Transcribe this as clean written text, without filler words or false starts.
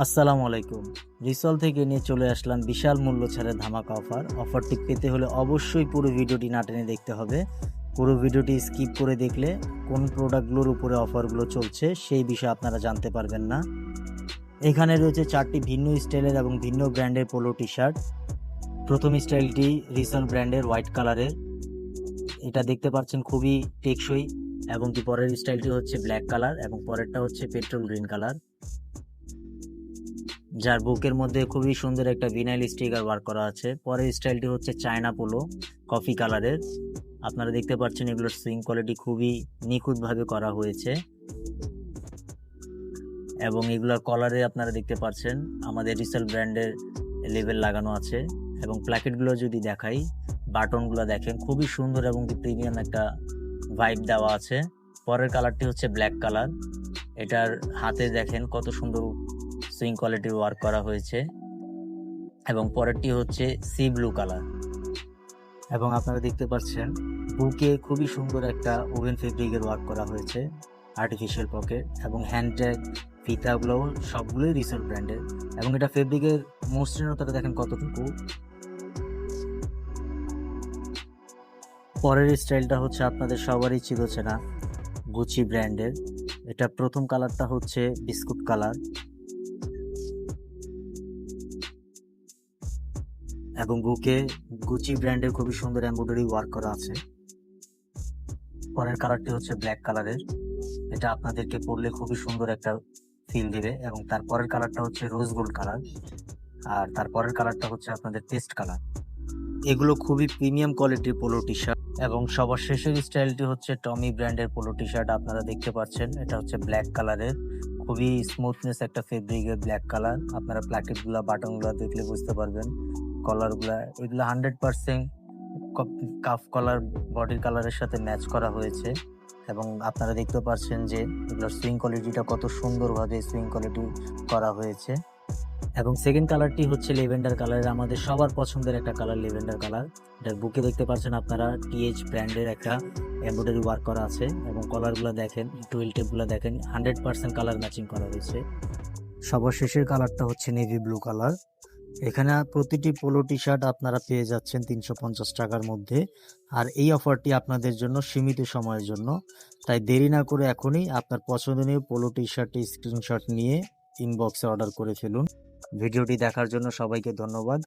আসসালামু আলাইকুম। রিসল থেকে নিয়ে চলে আসলাম বিশাল মূল্য ছাড়ের ধামাকা অফার। অফারটি পেতে হলে অবশ্যই পুরো ভিডিওটি না টেনে দেখতে হবে। পুরো ভিডিওটি স্কিপ করে দেখলে কোন প্রোডাক্টগুলোর উপরে অফারগুলো চলছে সেই বিষয়ে আপনারা জানতে পারবেন না। এখানে রয়েছে 4টি ভিন্ন স্টাইলের এবং ভিন্ন ব্র্যান্ডের পোলো টি শার্ট। প্রথম স্টাইলটি রিসল ব্র্যান্ডের হোয়াইট কালারের, এটা দেখতে পাচ্ছেন খুবই টেকসই। এবং কি পরের স্টাইলটি হচ্ছে ব্ল্যাক কালার এবং পরেরটা হচ্ছে পেট্রোল গ্রিন কালার, যার বুকের মধ্যে খুবই সুন্দর একটা ভিনাইল স্টিকার ওয়ার্ক করা আছে। পরের স্টাইলটি হচ্ছে চায়না পোলো কফি কালারের। আপনারা দেখতে পাচ্ছেন এগুলোর সুইং কোয়ালিটি খুবই নিখুঁতভাবে করা হয়েছে এবং এগুলোর কলারে আপনারা দেখতে পাচ্ছেন আমাদের রিসেল ব্র্যান্ডের লেবেল লাগানো আছে। এবং প্ল্যাকেটগুলো যদি দেখাই, বাটনগুলো দেখেন খুবই সুন্দর এবং প্রিমিয়াম একটা ভাইব দেওয়া আছে। পরের কালারটি হচ্ছে ব্ল্যাক কালার, এটার হাতে দেখেন কত সুন্দর সুইং কোয়ালিটির ওয়ার্ক করা হয়েছে। এবং পরেরটি হচ্ছে সি ব্লু কালার। এবং আপনারা দেখতে পাচ্ছেন বুকে খুবই সুন্দর একটা ওভেন ফেব্রিকের ওয়ার্ক করা হয়েছে, আর্টিফিশিয়াল পকেট এবং হ্যান্ড ট্যাগ ফিতাগুলো সবগুলোই রিসেল ব্র্যান্ডের। এবং এটা ফেব্রিকের মসৃণতাটা দেখেন কতটুকু। পরের স্টাইলটা হচ্ছে আপনাদের সবারই চিরচেনা গুচি ব্র্যান্ডের। এটা প্রথম কালারটা হচ্ছে বিস্কুট কালার এবং বুকে গুচি ব্র্যান্ডের খুবই সুন্দর এমব্রয়ডারি ওয়ার্ক করা আছে। পরের কালারটি হচ্ছে ব্ল্যাক কালারের, এটা আপনাদেরকে পরলে খুবই সুন্দর একটা ফিল দিবে। এবং তারপরের কালারটা হচ্ছে রোজ গোল্ড কালার, আর তারপরের কালারটা হচ্ছে আপনাদের পেস্ট কালার। এগুলো খুবই প্রিমিয়াম কোয়ালিটির পোলো টি শার্ট। এবং সবার শেষের স্টাইলটি হচ্ছে টমি ব্র্যান্ডের পোলো টি শার্ট। আপনারা দেখতে পাচ্ছেন এটা হচ্ছে ব্ল্যাক কালারের, খুবই স্মুথনেস একটা ফেব্রিকের ব্ল্যাক কালার। আপনারা প্ল্যাকেটগুলো বাটনগুলো দেখলে বুঝতে পারবেন। কলারগুলা এগুলো 100% কাফ কলার বডির কালারের সাথে ম্যাচ করা হয়েছে। এবং আপনারা দেখতে পাচ্ছেন যে এগুলোর সুইং কোয়ালিটিটা কত সুন্দরভাবে সুইং কোয়ালিটি করা হয়েছে। এবং সেকেন্ড কালারটি হচ্ছে লেভেন্ডার কালারের, আমাদের সবার পছন্দের একটা কালার লেভেন্ডার কালার। এটার বুকে দেখতে পাচ্ছেন আপনারা টিএইচ ব্র্যান্ডের একটা এমব্রয়ডারি ওয়ার্ক করা আছে। এবং কলারগুলো দেখেন, টুইল টেপগুলো দেখেন, 100% কালার ম্যাচিং করা হয়েছে। সবার শেষের কালারটা হচ্ছে নেভি ব্লু কালার। এখানে প্রতিটি পোলো টি শার্ট আপনারা পেয়ে যাচ্ছেন 350 টাকার মধ্যে। আর এই অফারটি আপনাদের জন্য সীমিত সময়ের জন্য, তাই দেরি না করে এখনই আপনার পছন্দনীয় পোলো টি শার্টটি স্ক্রিনশট নিয়ে ইনবক্সে অর্ডার করে ফেলুন। ভিডিওটি দেখার জন্য সবাইকে ধন্যবাদ।